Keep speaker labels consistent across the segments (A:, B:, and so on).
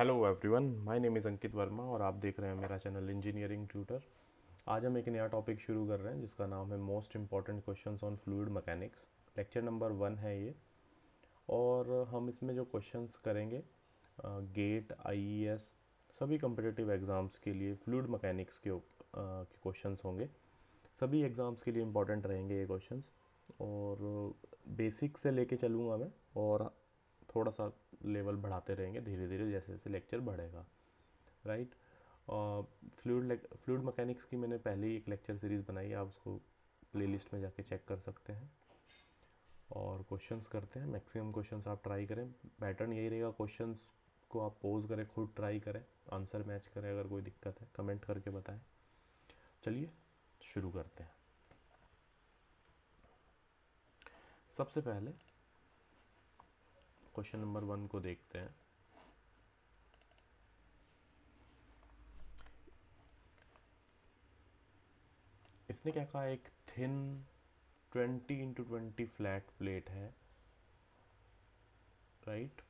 A: Hello everyone, my name is Ankit Verma और आप देख रहे हैं मेरा चैनल इंजीनियरिंग ट्यूटर। आज हम एक नया टॉपिक शुरू कर रहे हैं जिसका नाम है most important questions on fluid mechanics. Lecture number 1 है ये। और हम इसमें जो क्वेश्चंस करेंगे गेट आईईएस सभी कम्पिटिटिव एग्ज़ाम्स के लिए फ्लूइड मैकेनिक्स के क्वेश्चंस होंगे। सभी एग्ज़ाम्स के लिए इम्पॉर्टेंट रहेंगे ये क्वेश्चंस। और बेसिक से लेके चलूँगा मैं, और थोड़ा सा लेवल बढ़ाते रहेंगे धीरे धीरे जैसे जैसे लेक्चर बढ़ेगा। राइट। फ्लूइड मैकेनिक्स की मैंने पहले ही एक लेक्चर सीरीज़ बनाई है, आप उसको प्लेलिस्ट में जाके चेक कर सकते हैं। और क्वेश्चंस करते हैं, मैक्सिमम क्वेश्चंस आप ट्राई करें। पैटर्न यही रहेगा, क्वेश्चंस को आप पोज करें, खुद ट्राई करें, आंसर मैच करें। अगर कोई दिक्कत है कमेंट करके बताएं। चलिए शुरू करते हैं। सबसे पहले क्वेश्चन नंबर 1 को देखते हैं। इसने क्या कहा, एक थिन 20x20 फ्लैट प्लेट है, राइट।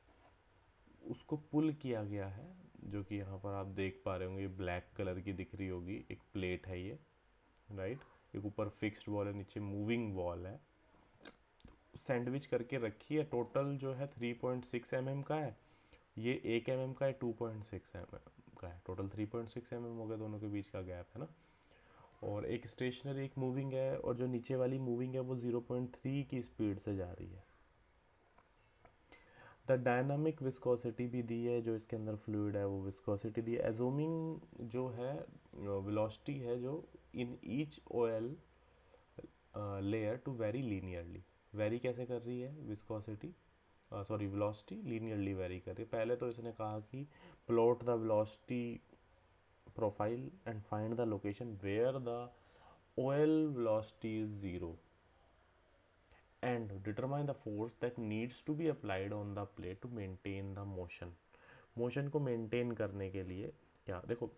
A: उसको पुल किया गया है, जो कि यहाँ पर आप देख पा रहे होंगे, ब्लैक कलर की दिख रही होगी। एक प्लेट है ये, राइट। एक ऊपर फिक्स्ड वॉल है, नीचे मूविंग वॉल है, सैंडविच करके रखी है। टोटल जो है 3.6 mm का है, ये 1 mm का है, 2.6 mm का है। टोटल 3.6 mm हो गया, दोनों के बीच का गैप है ना। और एक स्टेशनरी एक मूविंग है, और जो नीचे वाली मूविंग है वो 0.3 की स्पीड से जा रही है। द डायनामिक विस्कोसिटी भी दी है, जो इसके अंदर फ्लूइड है वो विस्कोसिटी दी है। एजोमिंग जो है वेलोसिटी है, जो in each oil layer to vary linearly. Vary कैसे कर रही है viscosity, sorry velocity linearly vary कर रही है। पहले तो इसने कहा कि plot the velocity profile and find the location where the oil velocity is zero and determine the force that needs to be applied on the plate to maintain the motion। Motion को maintain करने के लिए क्या, देखो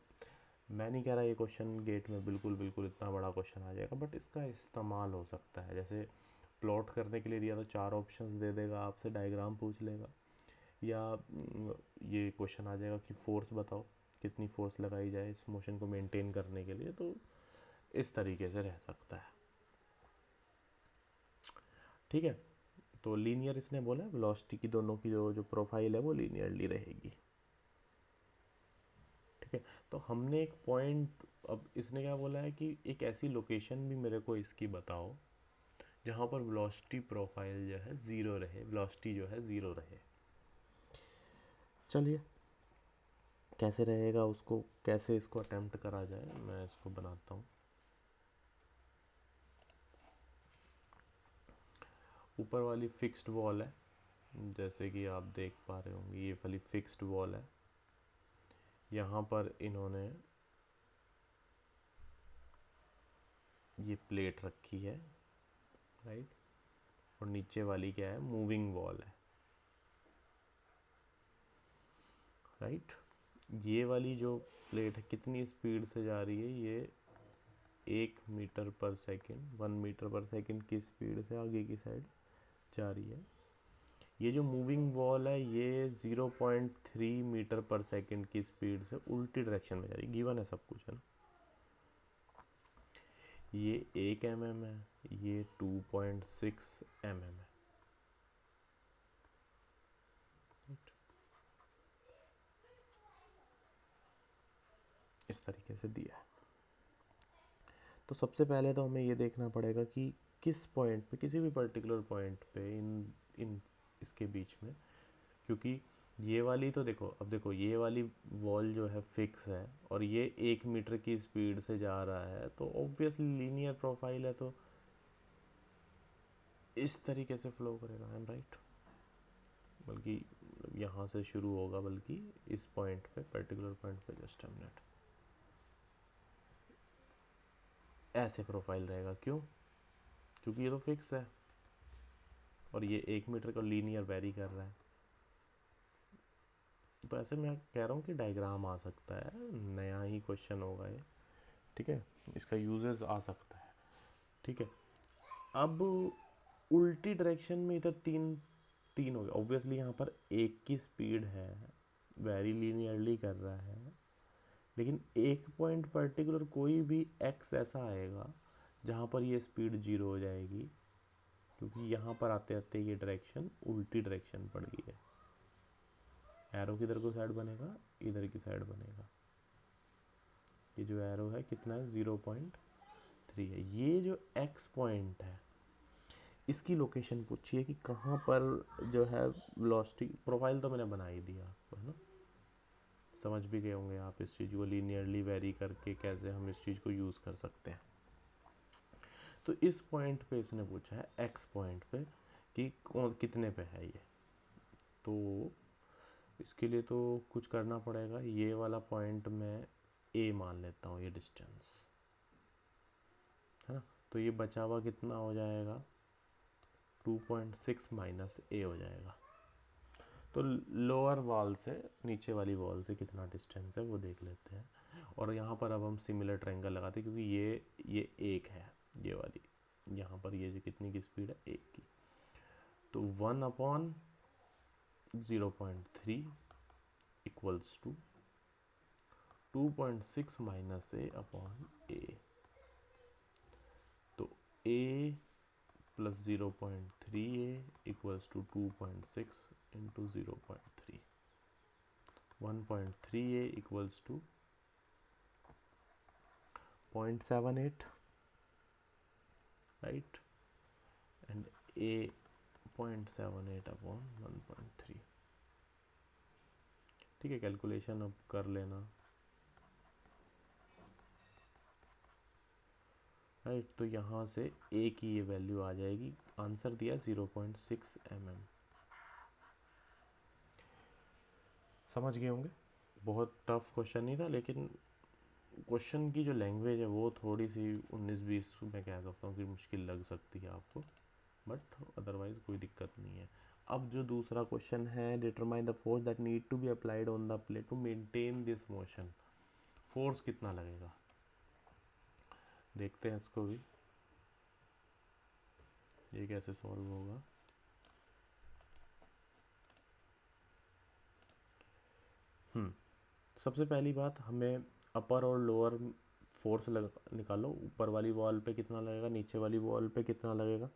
A: मैं नहीं कह रहा ये क्वेश्चन गेट में बिल्कुल बिल्कुल इतना बड़ा क्वेश्चन आ जाएगा, बट इसका इस्तेमाल हो सकता है। जैसे प्लॉट करने के लिए दिया तो 4 ऑप्शंस दे देगा, आपसे डायग्राम पूछ लेगा, या ये क्वेश्चन आ जाएगा कि फोर्स बताओ, कितनी फोर्स लगाई जाए इस मोशन को मेंटेन करने के लिए। तो इस तरीके से रह सकता है, ठीक है। तो लीनियर इसने बोला, वेलोसिटी की दोनों की जो प्रोफाइल है वो लीनियरली रहेगी, ठीक है। तो हमने एक पॉइंट, अब इसने क्या बोला है कि एक ऐसी लोकेशन भी मेरे को इसकी बताओ जहाँ पर वेलोसिटी प्रोफाइल जो है ज़ीरो रहे, वेलोसिटी जो है ज़ीरो रहे। चलिए कैसे रहेगा, उसको कैसे इसको अटेम्प्ट करा जाए, मैं इसको बनाता हूँ। ऊपर वाली फिक्स्ड वॉल है, जैसे कि आप देख पा रहे होंगे, ये वाली फिक्स्ड वॉल है। यहाँ पर इन्होंने ये प्लेट रखी है, राइट। और नीचे वाली क्या है, मूविंग वॉल है, राइट। ये वाली जो प्लेट है कितनी स्पीड से जा रही है, ये 1 मीटर पर सेकेंड, 1 मीटर पर सेकेंड की स्पीड से आगे की साइड जा रही है। ये जो मूविंग वॉल है ये 0.3 मीटर पर सेकेंड की स्पीड से उल्टी डायरेक्शन में जा रही है। गिवन है सब कुछ, है ना। ये 1 mm है, ये 2.6 mm है, right? इस तरीके से दिया है। तो सबसे पहले तो हमें ये देखना पड़ेगा कि किस पॉइंट पे, किसी भी पर्टिकुलर पॉइंट पे इन इन इसके बीच में, क्योंकि ये वाली तो देखो, अब देखो ये वाली वॉल जो है फिक्स है और ये 1 मीटर की स्पीड से जा रहा है, तो ऑब्वियसली लीनियर प्रोफाइल है, तो इस तरीके से फ्लो करेगा, आई एम राइट। बल्कि यहाँ से शुरू होगा, बल्कि इस पॉइंट पे, पर्टिकुलर पॉइंट पे, जस्ट अ मिनट, ऐसे प्रोफाइल रहेगा। क्यों? क्योंकि ये तो फिक्स है और ये 1 मीटर का लीनियर वेरी कर रहा है। तो ऐसे मैं कह रहा हूँ कि डायग्राम आ सकता है, नया ही क्वेश्चन होगा ये, ठीक है। इसका यूजेस आ सकता है, ठीक है। अब उल्टी डायरेक्शन में इधर तीन तीन हो गया, ऑब्वियसली यहाँ पर 1 की स्पीड है, वेरी लीनियरली कर रहा है, लेकिन एक पॉइंट पर्टिकुलर कोई भी एक्स ऐसा आएगा जहाँ पर ये स्पीड जीरो हो जाएगी, क्योंकि यहाँ पर आते आते ये डायरेक्शन उल्टी डायरेक्शन पड़ गई है। एरो किधर को साइड बनेगा, इधर की साइड बनेगा। ये जो एरो है कितना है, 0.3 है। ये जो एक्स पॉइंट है इसकी लोकेशन पूछिए कि कहाँ पर जो है वेलोसिटी। प्रोफाइल तो मैंने बना ही दिया आपको, है ना, समझ भी गए होंगे आप इस चीज़ को लीनियरली वेरी करके कैसे हम इस चीज़ को यूज़ कर सकते हैं। तो इस पॉइंट पे इसने पूछा है, एक्स पॉइंट पे, कि कौन कितने पे है ये। तो इसके लिए तो कुछ करना पड़ेगा। ये वाला पॉइंट मैं ए मान लेता हूँ, ये डिस्टेंस है ना। तो ये बचा हुआ कितना हो जाएगा, 2.6 माइनस ए हो जाएगा। तो लोअर वॉल से नीचे वाली वॉल से कितना डिस्टेंस है वो देख लेते हैं। और यहाँ पर अब हम सिमिलर ट्रायंगल लगाते हैं, क्योंकि ये एक है, ये वाली यहाँ पर ये जो कितनी की स्पीड है, एक की। तो 1/0.3 equals to 2.6 minus A upon A. तो A plus 0.3a equals to 2.6 into 0.3, 1.3a equals to 0.78, right, and a 0.78 upon 1.3। ठीक है, कैलकुलेशन अब कर लेना, राइट। तो यहाँ से a की ये वैल्यू आ जाएगी, आंसर दिया 0.6 mm। समझ गए होंगे, बहुत टफ क्वेश्चन नहीं था, लेकिन क्वेश्चन की जो लैंग्वेज है वो थोड़ी सी 19-20 में कह सकता हूँ कि मुश्किल लग सकती है आपको, बट अदरवाइज कोई दिक्कत नहीं है। अब जो दूसरा क्वेश्चन है, determine the force that need to be applied on the plate to maintain this motion. Force कितना लगेगा, देखते हैं इसको भी, ये कैसे सॉल्व होगा। सबसे पहली बात, हमें अपर और लोअर फोर्स निकालो। ऊपर वाली वॉल पे कितना लगेगा, नीचे वाली वॉल पे कितना लगेगा।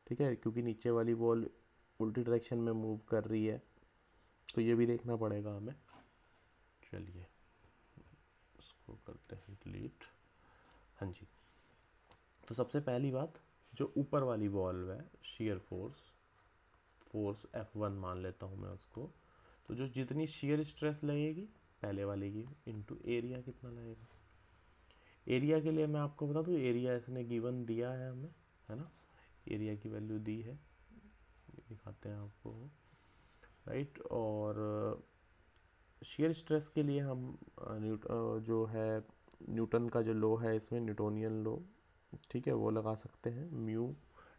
A: ठीक है, क्योंकि नीचे वाली वॉल उल्टी डायरेक्शन में मूव कर रही है, तो ये भी देखना पड़ेगा हमें। चलिए इसको करते हैं डिलीट। हाँ जी, तो सबसे पहली बात, जो ऊपर वाली वॉल है, शेयर फोर्स F1 मान लेता हूँ मैं उसको। तो जो जितनी शेयर स्ट्रेस लगेगी पहले वाले की इंटू एरिया कितना लगेगा। एरिया के लिए मैं आपको बता दूँ, एरिया इसने गिवन दिया है हमें, है ना, एरिया की वैल्यू दी है, दिखाते हैं आपको, राइट। और शेयर स्ट्रेस के लिए हम जो है न्यूटन का जो लॉ है इसमें, न्यूटोनियन लॉ, ठीक है, वो लगा सकते हैं। म्यू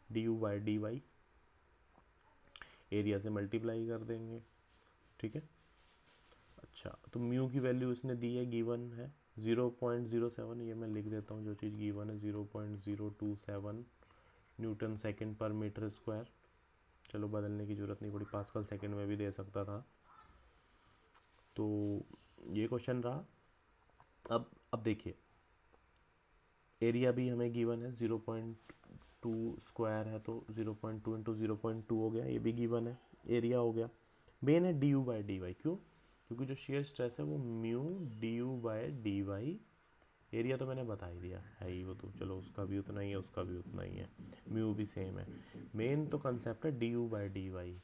A: du/dy एरिया से मल्टीप्लाई कर देंगे, ठीक है। अच्छा, तो म्यू की वैल्यू इसने दी है, गिवन है 0.07, ये मैं लिख देता हूँ जो चीज़ गिवन है, 0.027 न्यूटन सेकंड पर मीटर स्क्वायर। चलो बदलने की ज़रूरत नहीं पड़ी, पास्कल सेकंड में भी दे सकता था। तो ये क्वेश्चन रहा। अब देखिए, एरिया भी हमें गिवन है, 0.2 स्क्वायर है, तो 0.2 इंटू 0.2 हो गया, ये भी गिवन है, एरिया हो गया। मेन है du/dy, क्यों, क्योंकि जो शेयर स्ट्रेस है वो म्यू du/dy, एरिया तो मैंने बता ही दिया है ही वो, तो चलो उसका भी उतना ही है, उसका भी उतना ही है, म्यू भी सेम है। मेन तो कंसेप्ट है du/dy।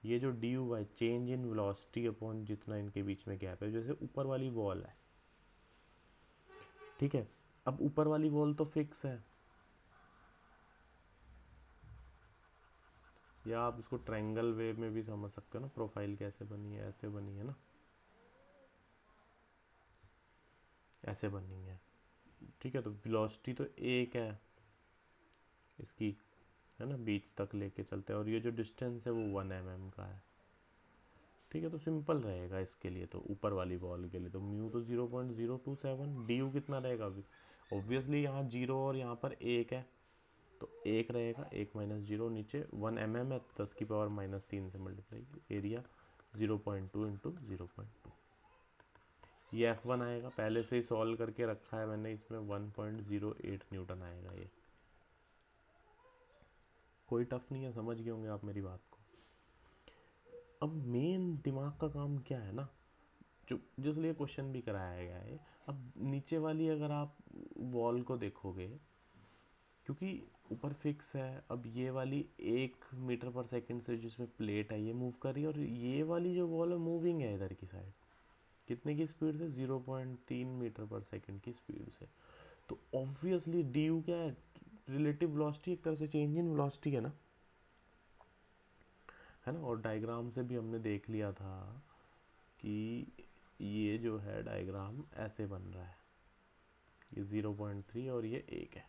A: ये जो dy change in velocity upon जितना इनके बीच में गैप है, जैसे ऊपर वाली वॉल है, ठीक है। अब ऊपर वाली वॉल तो फिक्स है, या आप इसको ट्रायंगल वे में भी समझ सकते हो ना, प्रोफाइल कैसे बनी है, ऐसे बनी है ना, ऐसे बनी है, ठीक है। तो वेलोसिटी तो एक है इसकी, है ना, बीच तक लेके चलते हैं, और ये जो डिस्टेंस है वो 1 mm का है, ठीक है। तो सिंपल रहेगा इसके लिए, तो ऊपर वाली वॉल के लिए तो म्यू तो 0.027, डी यू कितना रहेगा अभी, ऑब्वियसली यहाँ 0 और यहाँ पर 1 है, तो 1 रहेगा, 1 - 0, नीचे 1 mm है, 10⁻³ से मल्टीप्लाई, एरिया 0.2 इंटू 0.2, ये F1 आएगा, पहले से ही सॉल्व करके रखा है मैंने, इसमें 1.08 न्यूटन आएगा। ये कोई टफ नहीं है, समझ गए होंगे आप मेरी बात को। अब मेन दिमाग का काम क्या है ना, जो जिस लिए क्वेश्चन भी कराया गया है, अब नीचे वाली अगर आप वॉल को देखोगे, क्योंकि ऊपर फिक्स है, अब ये वाली 1 मीटर पर सेकंड से जिसमें प्लेट है ये मूव कर रही है, और ये वाली जो वॉल है मूविंग है इधर की साइड, कितने की स्पीड से, 0.3 मीटर पर सेकंड की स्पीड से। तो ऑब्वियसली डी यू क्या है, रिलेटिव वेलोसिटी, एक तरह से चेंज इन वेलोसिटी है ना। और डायग्राम से भी हमने देख लिया था कि ये जो है डायग्राम ऐसे बन रहा है, ये 0.3 और ये 1 है,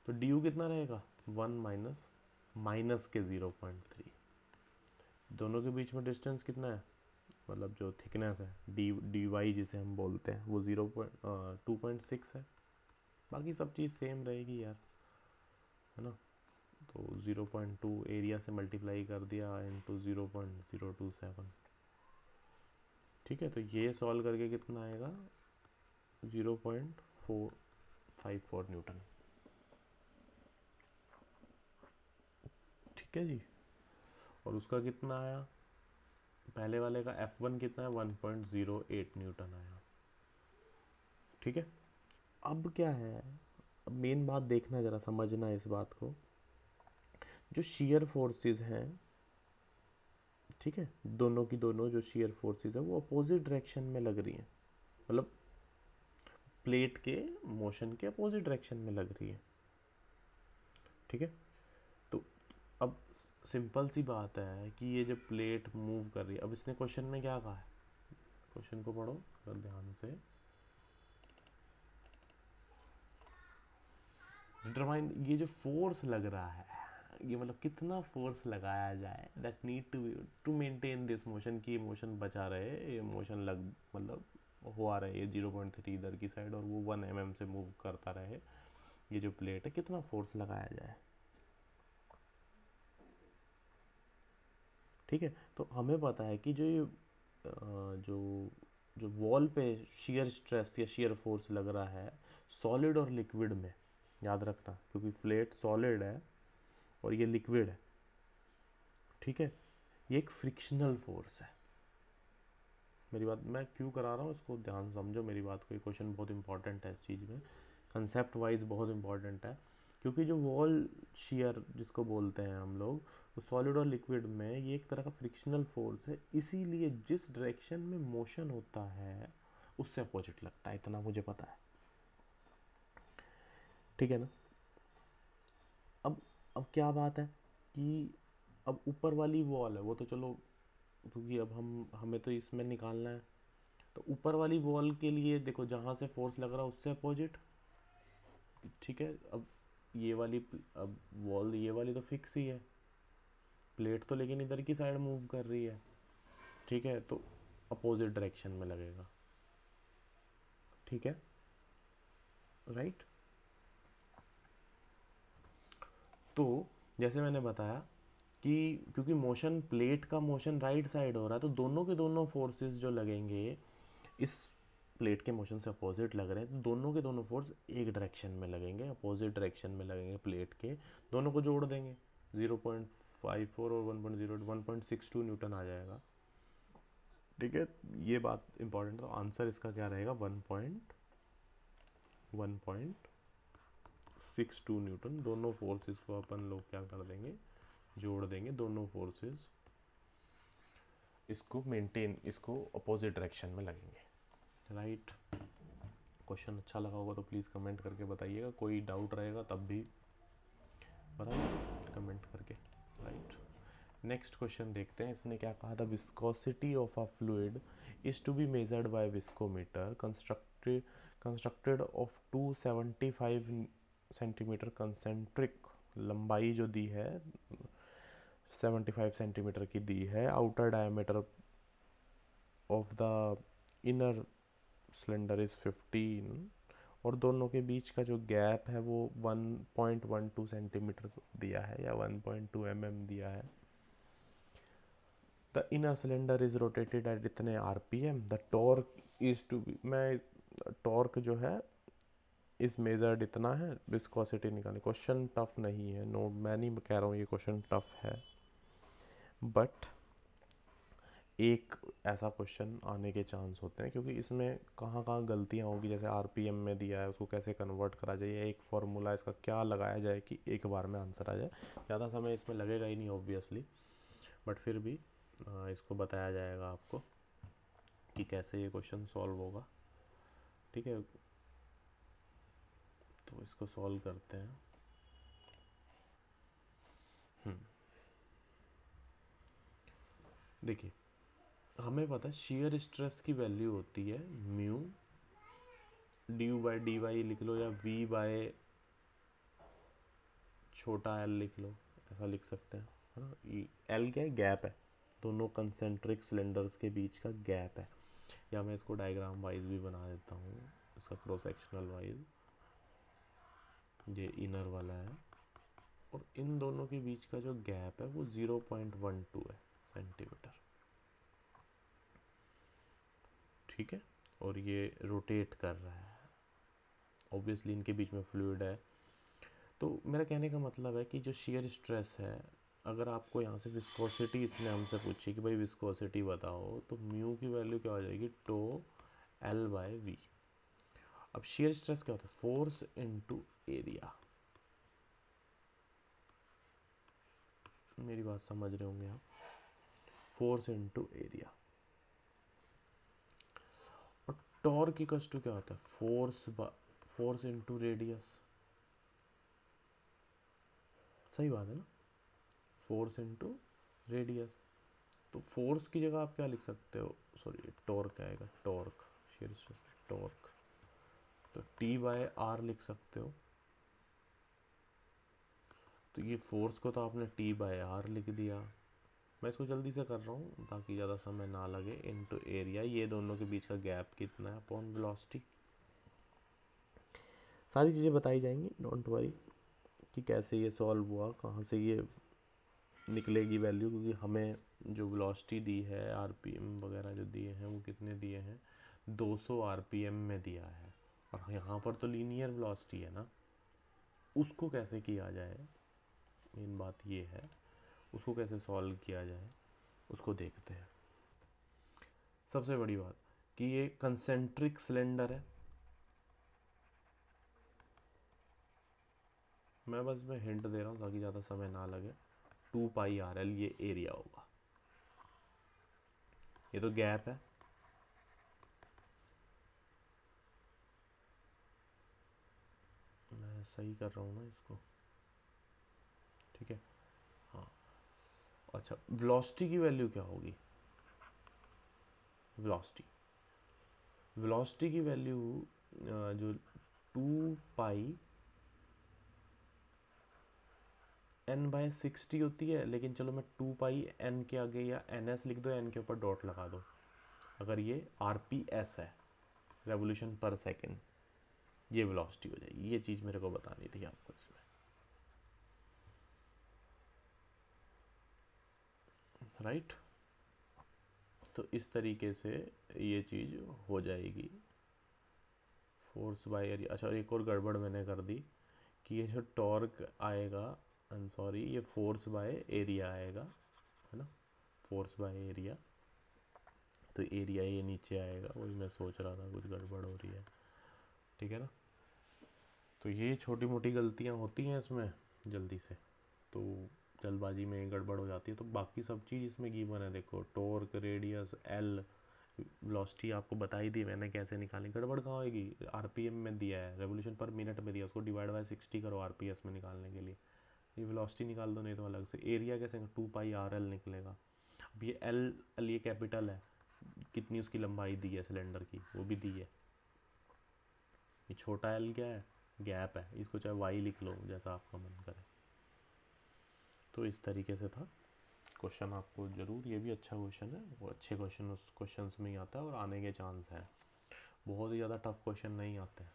A: तो डी यू कितना रहेगा, 1 माइनस माइनस के 0.3, दोनों के बीच में डिस्टेंस कितना है, मतलब जो थिकनेस है डी वाई जिसे हम बोलते हैं, वो 2.6 है। बाकी सब चीज़ सेम रहेगी यार, है ना। तो 0.2 एरिया से मल्टीप्लाई कर दिया इंटू 0.027, ठीक है। तो ये सॉल्व करके कितना आएगा, 0.454 न्यूटन, ठीक है जी। और उसका कितना आया, पहले वाले का F1 कितना है, 1.08 न्यूटन आया, ठीक है। अब क्या है, अब मेन बात देखना, ज़रा समझना इस बात को, जो शेयर फोर्सेस हैं, ठीक है, दोनों की दोनों जो शेयर फोर्सेस है वो अपोजिट डायरेक्शन में लग रही हैं, मतलब प्लेट के मोशन के अपोजिट डायरेक्शन में लग रही है, ठीक है। तो अब सिंपल सी बात है कि ये जब प्लेट मूव कर रही है, अब इसने क्वेश्चन में क्या कहा है, क्वेश्चन को पढ़ो ध्यान से, डिटरमाइन, ये जो फोर्स लग रहा है, ये मतलब कितना फोर्स लगाया जाए, that need to maintain this motion, की मोशन बचा रहे, ये मोशन लग मतलब हुआ रहे, ये 0.3 इधर की साइड और वो 1 mm से मूव करता रहे, ये जो प्लेट है, कितना फोर्स लगाया जाए, ठीक है। तो हमें पता है कि जो ये जो जो वॉल पे शियर स्ट्रेस या शियर फोर्स लग रहा है सॉलिड और लिक्विड में, याद रखना, क्योंकि प्लेट सॉलिड है और ये लिक्विड है, ठीक है, ये एक फ्रिक्शनल फोर्स है। मेरी बात मैं क्यों करा रहा हूँ, इसको ध्यान समझो मेरी बात को, ये क्वेश्चन बहुत इंपॉर्टेंट है इस चीज़ में, कंसेप्ट वाइज बहुत इंपॉर्टेंट है, क्योंकि जो वॉल शियर जिसको बोलते हैं हम लोग, तो सॉलिड और लिक्विड में ये एक तरह का फ्रिक्शनल फोर्स है, इसीलिए जिस डायरेक्शन में मोशन होता है उससे अपोजिट लगता है, इतना मुझे पता है, ठीक है ना। अब अब क्या बात है कि अब ऊपर वाली वॉल है वो तो चलो, क्योंकि अब हमें तो इसमें निकालना है, तो ऊपर वाली वॉल के लिए देखो, जहाँ से फोर्स लग रहा है उससे अपोजिट, ठीक है। अब ये वाली, अब वॉल ये वाली तो फिक्स ही है, प्लेट तो लेकिन इधर की साइड मूव कर रही है, ठीक है, तो अपोजिट डायरेक्शन में लगेगा, ठीक है, राइट। तो जैसे मैंने बताया कि क्योंकि मोशन, प्लेट का मोशन राइट साइड हो रहा है, तो दोनों के दोनों फोर्सेस जो लगेंगे इस प्लेट के मोशन से अपोजिट लग रहे हैं, तो दोनों के दोनों फोर्स एक डायरेक्शन में लगेंगे, अपोजिट डायरेक्शन में लगेंगे प्लेट के, दोनों को जोड़ देंगे, 0.54 और 1.62 न्यूटन आ जाएगा, ठीक है। ये बात इंपॉर्टेंट, तो आंसर इसका क्या रहेगा, 1.62 न्यूटन। दोनों फोर्सेस को अपन लोग क्या कर देंगे, जोड़ देंगे, दोनों फोर्सेस इसको मेंटेन, इसको अपोजिट डायरेक्शन में लगेंगे, राइट। क्वेश्चन अच्छा लगा होगा तो प्लीज़ कमेंट करके बताइएगा, कोई डाउट रहेगा तब भी बताइए कमेंट करके, राइट। नेक्स्ट क्वेश्चन देखते हैं, इसने क्या कहा था, viscosity of a fluid is to be measured by viscometer constructed of 275 centimetre concentric, लंबाई जो दी है 75 सेंटीमीटर की दी है, outer diameter of the inner cylinder is 15, और दोनों के बीच का जो गैप है वो 1.12 सेंटीमीटर दिया है या 1.2 mm दिया है। The inner cylinder is rotated at इतने RPM, the torque is to be, मैं टॉर्क जो है इस मेजर्ड इतना है, विस्कोसिटी निकालनी। क्वेश्चन टफ नहीं है, नो मैं नहीं कह रहा हूँ ये क्वेश्चन टफ है, बट एक ऐसा क्वेश्चन आने के चांस होते हैं, क्योंकि इसमें कहाँ कहाँ गलतियाँ होगी, जैसे आरपीएम में दिया है उसको कैसे कन्वर्ट करा जाए, या एक फार्मूला इसका क्या लगाया जाए कि एक बार में आंसर आ जाए। ज़्यादा समय इसमें लगेगा ही नहीं ऑब्वियसली, बट फिर भी इसको बताया जाएगा आपको कि कैसे ये क्वेश्चन सॉल्व होगा। ठीक है, तो इसको सॉल्व करते हैं। देखिए, हमें पता है शियर स्ट्रेस की वैल्यू होती है mu, d u by d y लिख लो, या वी बाय छोटा एल लिख लो, ऐसा लिख सकते हैं, है ना। एल क्या है, गैप है, दोनों कंसेंट्रिक सिलेंडर्स के बीच का गैप है। या मैं इसको डायग्राम वाइज भी बना देता हूँ, इसका क्रॉस सेक्शनल वाइज, ये इनर वाला है, और इन दोनों के बीच का जो गैप है वो 0.12 है सेंटीमीटर। ठीक है, और ये रोटेट कर रहा है, ऑब्वियसली इनके बीच में फ्लूइड है। तो मेरा कहने का मतलब है कि जो शियर स्ट्रेस है, अगर आपको यहाँ से विस्कोसिटी इसने हमसे पूछी कि भाई विस्कोसिटी बताओ, तो म्यू की वैल्यू क्या हो जाएगी, टो एल बाय वी। अब शियर स्ट्रेस क्या होता है, फोर्स इनटू एरिया। मेरी बात समझ रहे होंगे आप, फोर्स इनटू एरिया। और टॉर्क इक्वल्स टू क्या होता है, फोर्स इनटू रेडियस। सही बात है ना, फोर्स इनटू रेडियस। तो फोर्स की जगह आप क्या लिख सकते हो, सॉरी टॉर्क आएगा, टॉर्क, शियर स्ट्रेस टॉर्क, तो टी बाय आर लिख सकते हो। तो ये फोर्स को तो आपने टी बाय आर लिख दिया, मैं इसको जल्दी से कर रहा हूँ ताकि ज़्यादा समय ना लगे, इनटू एरिया, ये दोनों के बीच का गैप कितना है, अपॉन वेलोसिटी। सारी चीज़ें बताई जाएंगी, डोंट वरी, कि कैसे ये सॉल्व हुआ, कहाँ से ये निकलेगी वैल्यू, क्योंकि हमें जो वेलोसिटी दी है, आरपीएम वगैरह जो दिए हैं वो कितने दिए हैं, 200 आरपीएम में दिया है, और यहाँ पर तो लीनियर वेलोसिटी है ना, उसको कैसे किया जाए, मेन बात ये है, उसको कैसे सॉल्व किया जाए उसको देखते हैं। सबसे बड़ी बात कि ये कंसेंट्रिक सिलेंडर है, मैं बस मैं हिंट दे रहा हूँ ताकि ज़्यादा समय ना लगे। 2πRL ये एरिया होगा, ये तो गैप है, मैं सही कर रहा हूँ ना इसको, ठीक है। हाँ, अच्छा वेलोसिटी की वैल्यू क्या होगी, वेलोसिटी वेलोसिटी की वैल्यू जो 2πN/60 होती है, लेकिन चलो मैं 2πN के आगे या NS लिख दो, N के ऊपर डॉट लगा दो, अगर ये RPS है, रेवोल्यूशन पर सेकेंड, ये वेलोसिटी हो जाएगी। ये चीज़ मेरे को बतानी थी आपको इसमें, राइट। तो इस तरीके से ये चीज़ हो जाएगी, फोर्स बाय एरिया। अच्छा, एक और गड़बड़ मैंने कर दी कि ये जो टॉर्क आएगा, आई एम सॉरी, ये फोर्स बाय एरिया आएगा, है ना, फोर्स बाय एरिया, तो एरिया ये नीचे आएगा, वही मैं सोच रहा था, कुछ गड़बड़ हो रही है, ठीक है ना। तो ये छोटी मोटी गलतियाँ होती हैं इसमें जल्दी से, तो जल्दबाजी में गड़बड़ हो जाती है। तो बाकी सब चीज़ इसमें गिवन है, देखो टॉर्क, रेडियस, एल, वेलोसिटी आपको बताई दी मैंने कैसे निकालनी, गड़बड़ कहाँ होगी, आरपीएम में दिया है, रेवोल्यूशन पर मिनट में दिया, उसको डिवाइड बाय 60 करो आरपीएस में निकालने के लिए, ये वेलोसिटी निकाल दो, नहीं तो अलग से एरिया कैसे, 2πRL निकलेगा। अब ये एल ये कैपिटल है, कितनी उसकी लंबाई दी है सिलेंडर की, वो भी दी है। ये छोटा एल क्या है, गैप है, इसको चाहे वाई लिख लो जैसा आपका मन करे। तो इस तरीके से था क्वेश्चन, आपको ज़रूर, ये भी अच्छा क्वेश्चन है, वो अच्छे क्वेश्चन उस क्वेश्चंस में ही आता है और आने के चांस है, बहुत ही ज़्यादा टफ क्वेश्चन नहीं आते हैं।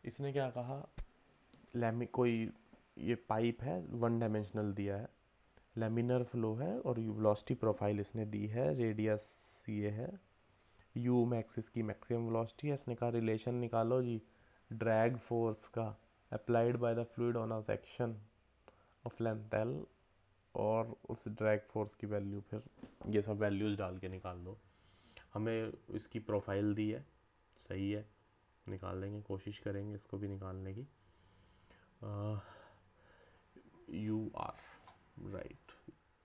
A: इसने क्या कहा, कोई ये पाइप है, वन डायमेंशनल दिया है, लेमिनर फ्लो है और वेलोसिटी प्रोफाइल इसने दी है, रेडियस ये है, यू मैक्स इसकी मैक्सिमम वेलोसिटी है। इसने कहा रिलेशन निकालो जी ड्रैग फोर्स का applied by the fluid on a section of length L, और उस ड्रैग फोर्स की वैल्यू फिर ये सब वैल्यूज़ डाल के निकाल दो। हमें इसकी प्रोफाइल दी है, सही है, निकाल लेंगे, कोशिश करेंगे इसको भी निकालने की। U r right,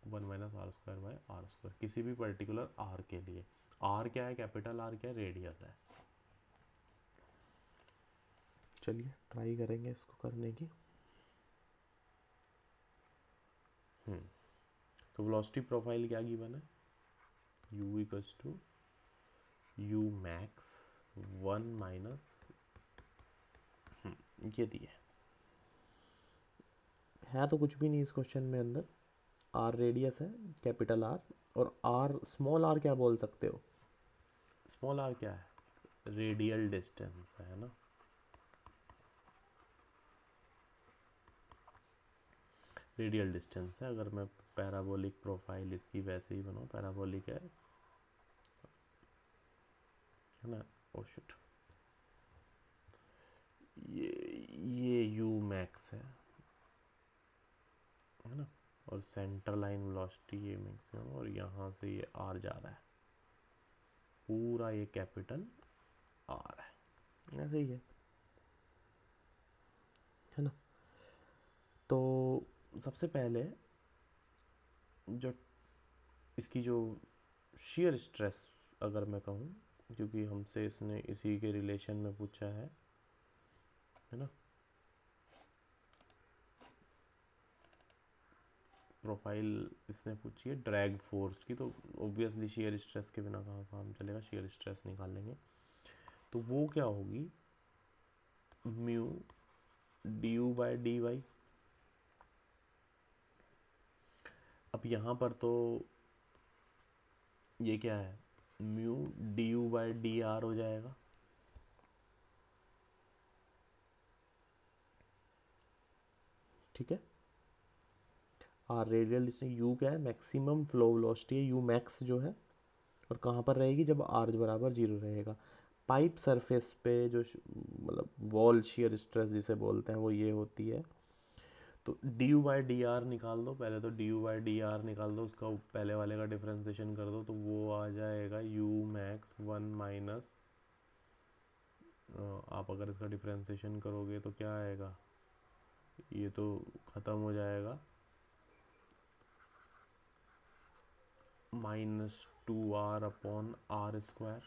A: 1 minus r square by r square, किसी भी पर्टिकुलर आर के लिए। आर क्या है, कैपिटल आर क्या है, रेडियस है। चलिए ट्राई करेंगे इसको करने की। तो वेलोसिटी प्रोफाइल क्या गिवन है, u equals to u max 1 minus ये दिया है तो कुछ भी नहीं इस क्वेश्चन में अंदर। आर रेडियस है, कैपिटल आर, और आर स्मॉल आर क्या बोल सकते हो, स्मॉल आर क्या है, रेडियल डिस्टेंस है ना। रेडियल डिस्टेंस है। अगर मैं पैराबोलिक प्रोफाइल इसकी वैसे ही बनाऊँ, पैराबोलिक है ना, ओ शिट, ये यू मैक्स है ना, और सेंटर लाइन वेलोसिटी ये मैक्सिमम, और यहाँ से ये आर जा रहा है, पूरा ये कैपिटल आर है, ऐसे ही है ना। तो सबसे पहले जो इसकी जो शेयर स्ट्रेस अगर मैं कहूँ, क्योंकि हमसे इसने इसी के रिलेशन में पूछा है ना, प्रोफाइल इसने पूछी है ड्रैग फोर्स की, तो ऑब्वियसली शेयर स्ट्रेस के बिना कहाँ काम चलेगा, शेयर स्ट्रेस निकालेंगे। तो वो क्या होगी, mu d u by d y. अब यहाँ पर तो ये क्या है, mu d u by d r हो जाएगा, ठीक है। आर रेडियल डिस्टेंस, यू क्या है, मैक्सिमम फ्लो वेलोसिटी है, यू मैक्स जो है, और कहाँ पर रहेगी, जब आर बराबर 0 रहेगा। पाइप सरफेस पे जो मतलब वॉल शियर स्ट्रेस जिसे बोलते हैं वो ये होती है। तो d u by d are निकाल दो पहले, तो d u by d are निकाल दो, उसका पहले वाले का डिफ्रेंसिएशन कर दो, तो वो आ जाएगा यू मैक्स 1 माइनस, आप अगर इसका डिफ्रेंसिएशन करोगे तो क्या आएगा, ये तो ख़त्म हो जाएगा, -2r अपॉन आर स्क्वायर,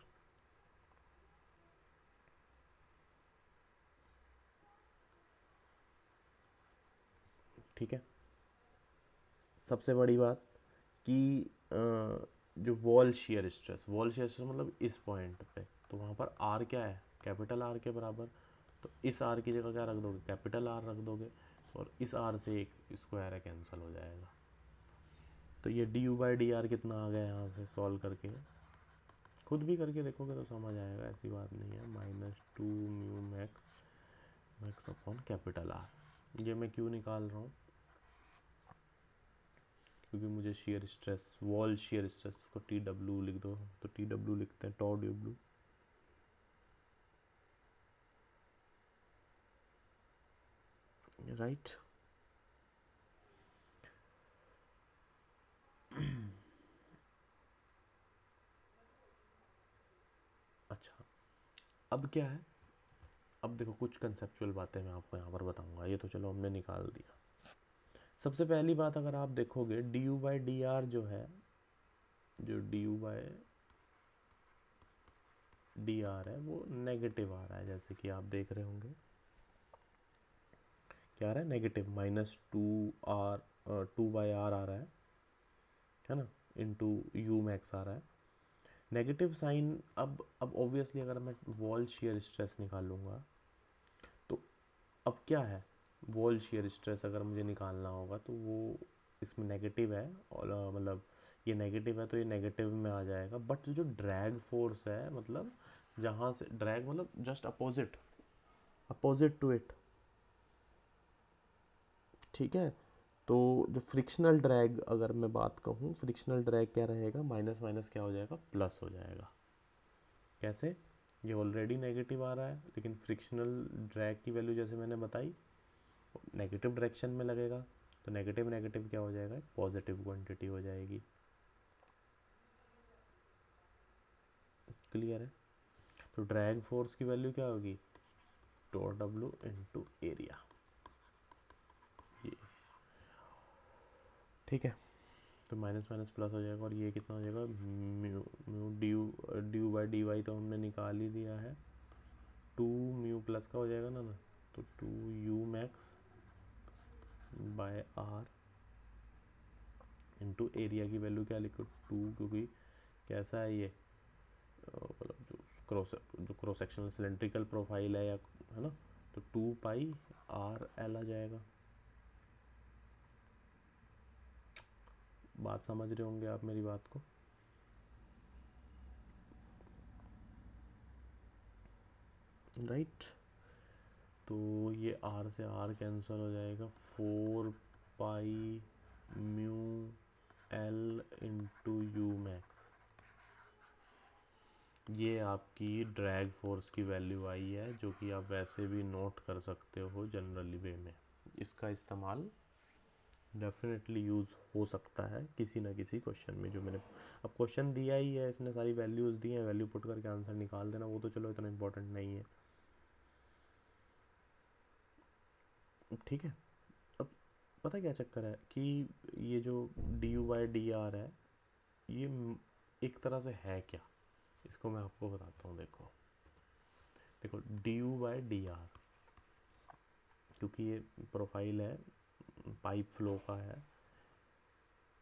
A: ठीक है। सबसे बड़ी बात कि जो वॉल शियर स्ट्रेस मतलब इस पॉइंट पे, तो वहाँ पर आर क्या है, कैपिटल आर के बराबर, तो इस आर की जगह क्या रख दोगे, कैपिटल आर रख दोगे, और इस आर से एक स्क्वायर है, कैंसिल हो जाएगा। तो ये D u by d are कितना आ गया, यहाँ से सॉल्व करके खुद भी करके देखोगे तो समझ आएगा, ऐसी बात नहीं है। -2 mu max upon capital R. ये मैं क्यों निकाल रहा हूँ, क्योंकि मुझे shear stress, wall shear stress को टी डब्ल्यू लिख दो, तो टी डब्ल्यू लिखते हैं, टॉ डब्ल्यू, राइट। अच्छा, अब क्या है, अब देखो कुछ कंसेप्चुअल बातें मैं आपको यहाँ पर बताऊंगा, ये तो चलो हमने निकाल दिया। सबसे पहली बात, अगर आप देखोगे D u by d are जो है, जो D u by d are है वो नेगेटिव आ रहा है, जैसे कि आप देख रहे होंगे, क्या आ रहा है, नेगेटिव, -2 आ रहा है ना, इंटू यू मैक्स आ रहा है, नेगेटिव साइन। अब ऑब्वियसली अगर मैं वॉल शियर स्ट्रेस निकालूंगा, तो अब क्या है, वॉल शियर स्ट्रेस अगर मुझे निकालना होगा तो वो इसमें नेगेटिव है, और मतलब ये नेगेटिव है तो ये नेगेटिव में आ जाएगा, बट जो ड्रैग फोर्स है, मतलब जहाँ से ड्रैग मतलब just opposite, opposite to it, ठीक है। तो जो फ्रिक्शनल ड्रैग, अगर मैं बात कहूँ, फ्रिक्शनल ड्रैग क्या रहेगा, माइनस माइनस क्या हो जाएगा, प्लस हो जाएगा। कैसे, ये ऑलरेडी नेगेटिव आ रहा है, लेकिन फ्रिक्शनल ड्रैग की वैल्यू जैसे मैंने बताई नेगेटिव डायरेक्शन में लगेगा, तो नेगेटिव नेगेटिव क्या हो जाएगा, पॉजिटिव क्वांटिटी हो जाएगी। क्लियर है। तो ड्रैग फोर्स की वैल्यू क्या होगी, टो डब्ल्यू इंटू एरिया, ये ठीक है। तो माइनस माइनस प्लस हो जाएगा, और ये कितना हो जाएगा, mu mu d u by d y तो हमने निकाल ही दिया है, 2 म्यू प्लस का हो जाएगा ना ना, तो 2 u max by r into area की वैल्यू क्या लिखो, 2, क्योंकि कैसा है ये, मतलब जो क्रॉस सेक्शनल सिलेंड्रिकल प्रोफाइल है, या है ना, तो 2 पाई आर एल आ जाएगा। बात समझ रहे होंगे आप मेरी बात को, राइट। तो ये आर से आर कैंसिल हो जाएगा, 4 पाई mu L into you max, ये आपकी ड्रैग फोर्स की वैल्यू आई है, जो कि आप वैसे भी नोट कर सकते हो जनरली वे में। इसका इस्तेमाल डेफिनेटली यूज़ हो सकता है किसी ना किसी क्वेश्चन में, जो मैंने अब क्वेश्चन दिया ही है, इसने सारी वैल्यूज़ दी हैं, वैल्यू पुट करके आंसर निकाल देना, वो तो चलो इतना इम्पोर्टेंट नहीं है, ठीक है। अब पता क्या चक्कर है कि ये जो D u by d are है, ये एक तरह से है क्या, इसको मैं आपको बताता हूँ। देखो देखो D u by d are, क्योंकि ये प्रोफाइल है, पाइप फ्लो का है,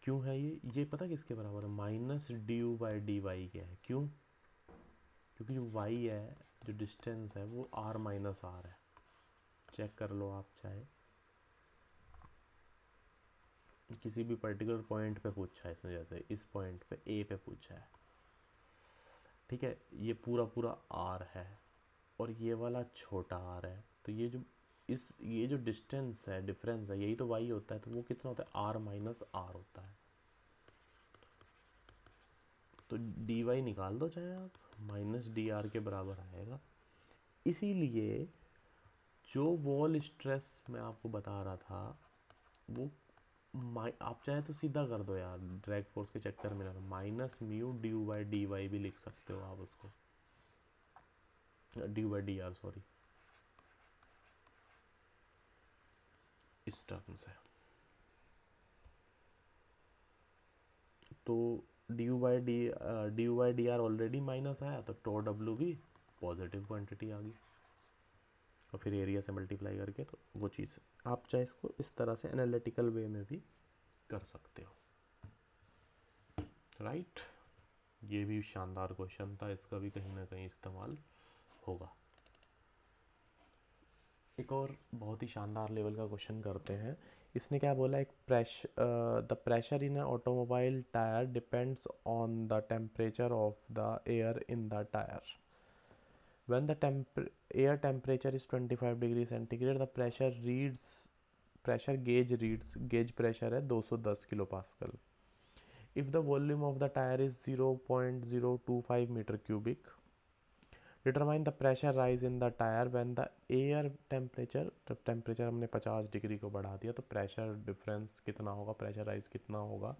A: क्यों है ये पता किसके बराबर है, minus d u by d y के है। क्यों, क्योंकि जो वाई है, जो डिस्टेंस है, वो आर माइनस आर है, चेक कर लो आप चाहे, किसी भी पर्टिकुलर पॉइंट पे पूछा है इसने, जैसे इस पॉइंट पे ए पे पूछा है, ठीक है, ये पूरा पूरा आर है, और ये वाला छोटा आर है, तो ये जो डिस्टेंस है, डिफरेंस है, यही तो वाई होता है, तो वो कितना होता है, आर माइनस आर होता है। तो डी वाई निकाल दो चाहे आप, माइनस डी आर के बराबर आएगा। इसीलिए जो वॉल स्ट्रेस मैं आपको बता रहा था, वो आप चाहे तो सीधा कर दो यार, ड्रैग फोर्स के चक्कर में ना, minus mu d u by d y भी लिख सकते हो आप उसको, d u by d r sorry, इस टर्म से। तो d u by d r already minus आया, तो टो डब्ल्यू भी पॉजिटिव क्वांटिटी आ गई, और फिर एरिया से मल्टीप्लाई करके, तो वो चीज़ आप चाहे इसको इस तरह से एनालिटिकल वे में भी कर सकते हो, राइट। ये भी शानदार क्वेश्चन था, इसका भी कहीं ना कहीं इस्तेमाल होगा। एक और बहुत ही शानदार लेवल का क्वेश्चन करते हैं। इसने क्या बोला, एक the pressure in automobile tyre depends on the temperature of the air in the tyre. When the air temperature is 25 degree centigrade, the pressure gauge pressure है 210 kilo pascal. If the volume of the tire is 0.025 meter cubic, determine the pressure rise in the tire when the air temperature, जब temperature हमने 50 degree को बढ़ा दिया, तो pressure difference कितना होगा, pressure rise कितना होगा,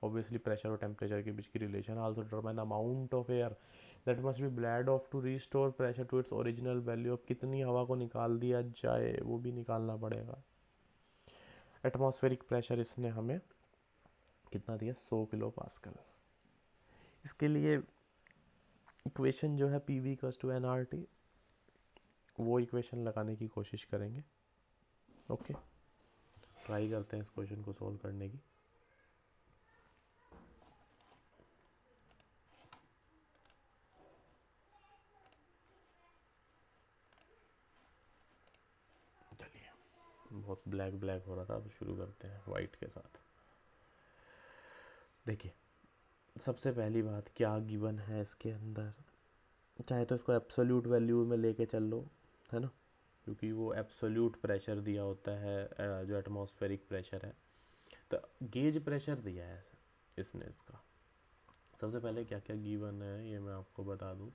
A: ऑब्वियसली प्रेशर और टेम्परेचर के बीच की relation. Also determine the amount of air that must be bled off to restore pressure to its original value. अब कितनी हवा को निकाल दिया जाए वो भी निकालना पड़ेगा। एटमॉस्फेरिक प्रेशर इसने हमें कितना दिया, 100 किलो पास्कल। इसके लिए इक्वेशन जो है p v equals to n r t, वो इक्वेशन लगाने की कोशिश करेंगे। ओके, ट्राई करते हैं इस क्वेश्चन को सॉल्व करने की। चलिए, बहुत ब्लैक ब्लैक हो रहा था, अब शुरू करते हैं वाइट के साथ। देखिए, सबसे पहली बात, क्या गिवन है इसके अंदर, चाहे तो इसको एब्सोल्यूट वैल्यू में लेके चल लो, है ना, क्योंकि वो एब्सोल्यूट प्रेशर दिया होता है जो एटमॉस्फेरिक प्रेशर है। तो गेज प्रेशर दिया है इसने इसका। सबसे पहले क्या क्या गिवन है ये मैं आपको बता दूं।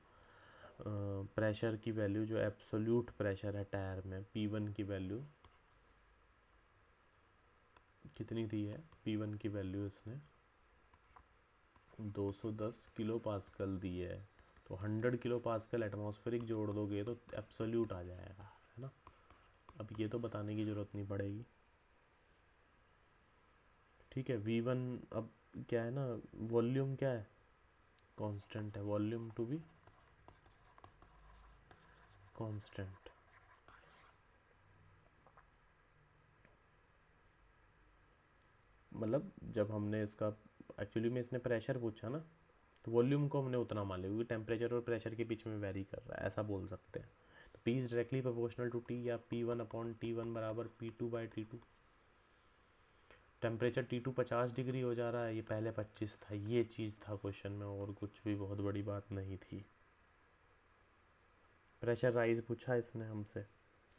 A: प्रेशर की वैल्यू जो एब्सोल्यूट प्रेशर है टायर में, P1 की वैल्यू कितनी दी है? P1 की वैल्यू इसने 210 किलो पास्कल दी है। तो 100 किलो पास्कल एटमॉस्फेरिक जोड़ दोगे तो एब्सोल्यूट आ जाएगा, है ना। अब ये तो बताने की ज़रूरत नहीं पड़ेगी, ठीक है। V1 अब क्या है ना, वॉल्यूम क्या है, कांस्टेंट है, वॉल्यूम टू बी कांस्टेंट। मतलब जब हमने इसका एक्चुअली में इसने प्रेशर पूछा ना, तो वॉल्यूम को हमने उतना मान लिया क्योंकि टेम्परेचर और प्रेशर के बीच में वेरी कर रहा है, ऐसा बोल सकते हैं। तो P is directly proportional to T, या P1/T1 बराबर P2/T2। टेम्परेचर T2 50 डिग्री हो जा रहा है, ये पहले 25 था, ये चीज़ था क्वेश्चन में, और कुछ भी बहुत बड़ी बात नहीं थी। प्रेशर राइज पूछा इसने हमसे,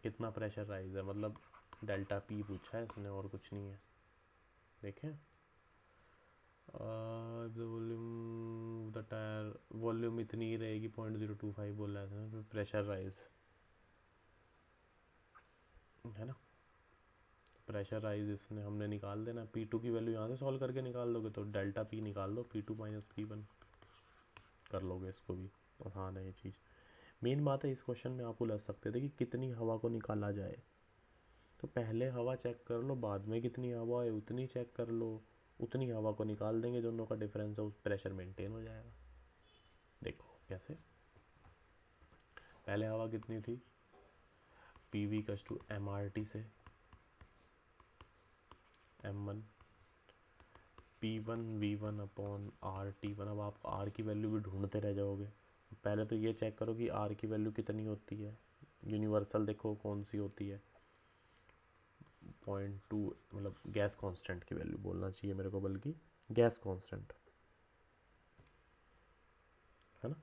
A: कितना प्रेशर राइज है, मतलब डेल्टा P पूछा है इसने, और कुछ नहीं है। देखें वॉल्यूम द टायर, वॉल्यूम इतनी ही रहेगी 0.025 बोल रहा था ना, प्रेशर राइज है ना। प्रेशर राइज इसने हमने निकाल देना, P2 की वैल्यू यहाँ से सॉल्व करके निकाल दोगे तो डेल्टा P निकाल दो, P2 माइनस P1 कर लोगे, इसको भी आसान है ये चीज़। मेन बात है इस क्वेश्चन में आपको लग सकते थे कि कितनी हवा को निकाला जाए, तो पहले हवा चेक कर लो, बाद में कितनी हवा है उतनी चेक कर लो, उतनी हवा को निकाल देंगे, दोनों का डिफरेंस है, उस प्रेशर मेंटेन हो जाएगा। देखो कैसे, पहले हवा कितनी थी, PV कस टू MRT से M1, P1 V1/RT1। अब आप R की वैल्यू भी ढूंढते रह जाओगे, पहले तो ये चेक करो कि R की वैल्यू कितनी होती है, यूनिवर्सल देखो कौन सी होती है, 0.2, मतलब गैस कांस्टेंट की वैल्यू बोलना चाहिए मेरे को, बल्कि गैस कांस्टेंट है ना,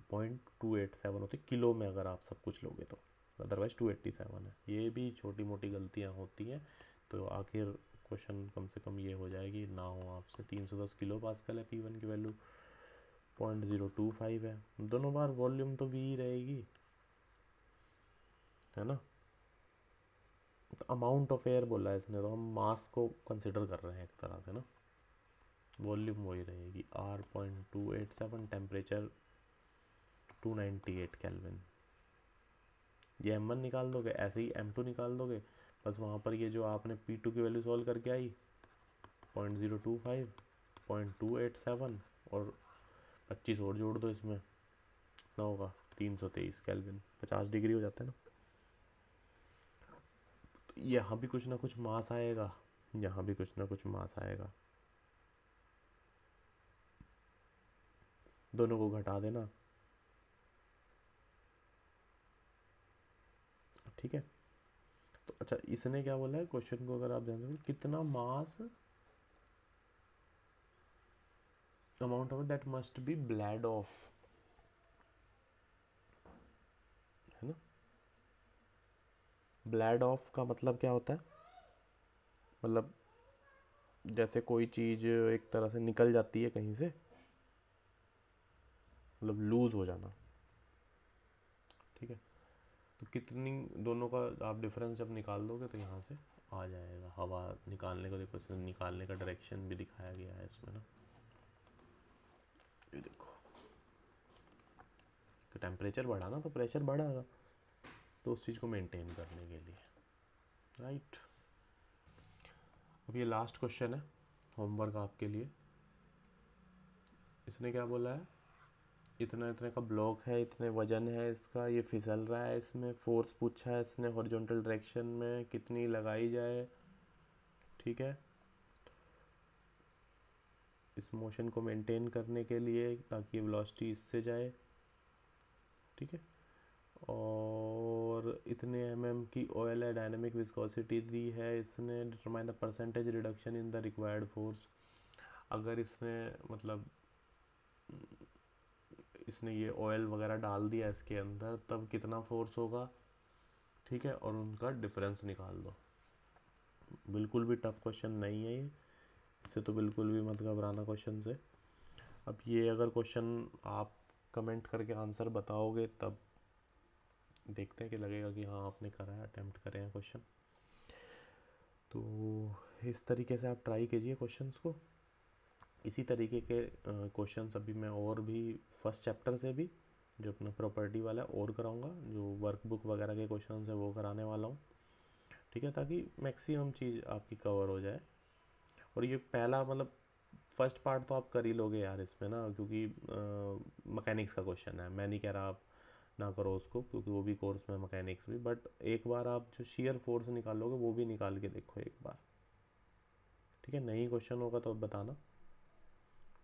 A: 0.287 होती किलो में अगर आप सब कुछ लोगे तो, अदरवाइज 287 है। ये भी छोटी मोटी गलतियाँ होती हैं, तो आखिर क्वेश्चन कम से कम ये हो जाएगी ना हो आपसे। 310 किलो पास्कल है P1 की वैल्यू, 0.025 है, दोनों बार वॉल्यूम तो V ही रहेगी, है ना। तो अमाउंट ऑफ एयर बोला है इसने, तो हम मास को कंसिडर कर रहे हैं एक तरह से ना, वॉल्यूम वही रहेगी R.287, टेम्परेचर 298 केल्विन। ये M1 निकाल दोगे, ऐसे ही M2 निकाल दोगे, बस वहाँ पर ये जो आपने P2 की वैल्यू सॉल्व करके आई 0.025 0.287 और 25 और जोड़ दो इसमें, कितना होगा 323 केल्विन, 50 डिग्री हो जाता है ना। तो यहाँ भी कुछ ना कुछ मास आएगा, यहाँ भी कुछ ना कुछ मास आएगा, दोनों को घटा देना, ठीक है। तो अच्छा इसने क्या बोला है क्वेश्चन को, अगर आप ध्यान से कितना mass, amount of that must be bled off, है ना। ब्लेड ऑफ का मतलब क्या होता है, मतलब जैसे कोई चीज़ एक तरह से निकल जाती है कहीं से, मतलब लूज हो जाना, ठीक है। तो कितनी, दोनों का आप डिफरेंस जब निकाल दोगे तो यहाँ से आ जाएगा हवा निकालने का। देखो निकालने का डायरेक्शन भी दिखाया गया है इसमें ना, ये देखो, तो टेम्परेचर बढ़ा ना तो प्रेशर बढ़ागा, तो उस चीज़ को मेंटेन करने के लिए, राइट। अब ये लास्ट क्वेश्चन है होमवर्क आपके लिए। इसने क्या बोला है, इतना इतने का ब्लॉक है, इतने वजन है इसका, ये फिसल रहा है, इसमें फोर्स पूछा है इसने हॉरिजॉन्टल डायरेक्शन में कितनी लगाई जाए, ठीक है, इस मोशन को मेंटेन करने के लिए ताकि वेलोसिटी इससे जाए, ठीक है। और इतने की ऑयल है, डायनेमिक विस्कोसिटी दी है इसने, determine the percentage reduction in the required force. अगर इसने मतलब इसने ये ऑयल वगैरह डाल दिया इसके अंदर, तब कितना फोर्स होगा, ठीक है, और उनका डिफरेंस निकाल दो। बिल्कुल भी टफ क्वेश्चन नहीं है ये, इससे तो बिल्कुल भी मत घबराना क्वेश्चन से। अब ये अगर क्वेश्चन आप कमेंट करके आंसर बताओगे तब देखते हैं कि लगेगा कि हाँ आपने करा है, अटेम्प्ट करे हैं क्वेश्चन। तो इस तरीके से आप ट्राई कीजिए क्वेश्चंस को। इसी तरीके के क्वेश्चंस अभी मैं और भी फर्स्ट चैप्टर से भी जो अपना प्रॉपर्टी वाला है और कराऊंगा, जो वर्कबुक वगैरह के क्वेश्चंस है वो कराने वाला हूँ, ठीक है, ताकि मैक्सिमम चीज़ आपकी कवर हो जाए। और ये पहला मतलब फर्स्ट पार्ट तो आप कर ही लोगे यार इसमें ना, क्योंकि मैकेनिक्स का क्वेश्चन है। मैं नहीं कह रहा आप ना करो उसको, क्योंकि वो भी कोर्स में मैकेनिक्स भी, बट एक बार आप जो शेयर फोर्स निकालोगे वो भी निकाल के देखो एक बार, ठीक है। नहीं क्वेश्चन होगा तो अब बताना,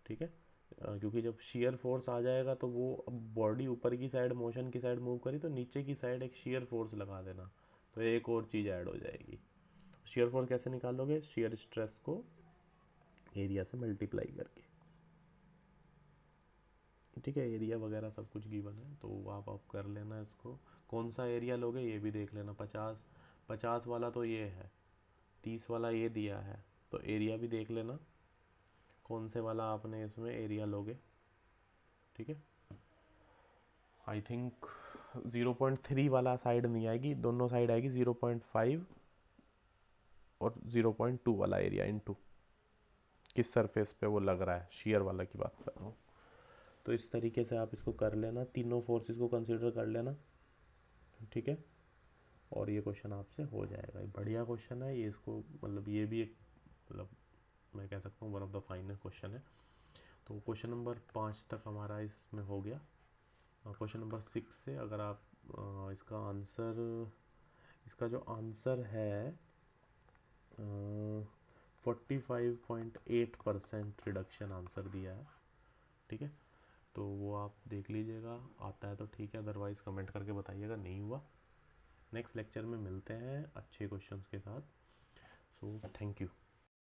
A: ठीक है। क्योंकि जब शेयर फोर्स आ जाएगा तो वो अब बॉडी ऊपर की साइड मोशन की साइड मूव करी तो नीचे की साइड एक शेयर फोर्स लगा देना, तो एक और चीज़ ऐड हो जाएगी। शेयर फोर्स कैसे निकालोगे, शेयर स्ट्रेस को एरिया से मल्टीप्लाई करके, ठीक है। एरिया वगैरह सब कुछ गिवन है तो आप कर लेना इसको। कौन सा एरिया लोगे ये भी देख लेना। 50 वाला तो ये है, 30 वाला ये दिया है, तो एरिया भी देख लेना कौन से वाला आपने इसमें एरिया लोगे, ठीक है। आई थिंक 0.3 वाला साइड नहीं आएगी, दोनों साइड आएगी 0.5 और 0.2 वाला एरिया इनटू किस सरफेस पे वो लग रहा है, शेयर वाला की बात कर रहा हूँ। तो इस तरीके से आप इसको कर लेना, तीनों फोर्सेस को कंसीडर कर लेना, ठीक है। और ये क्वेश्चन आपसे हो जाएगा। ये बढ़िया क्वेश्चन है ये, इसको मतलब ये भी एक मतलब मैं कह सकता हूँ one of the finest question है। तो क्वेश्चन नंबर 5 तक हमारा इसमें हो गया। क्वेश्चन नंबर 6 से अगर आप इसका जो आंसर है 45.8% रिडक्शन आंसर दिया है, ठीक है। तो वो आप देख लीजिएगा, आता है तो ठीक है, अदरवाइज़ कमेंट करके बताइएगा नहीं हुआ। नेक्स्ट लेक्चर में मिलते हैं अच्छे क्वेश्चंस के साथ। So thank you.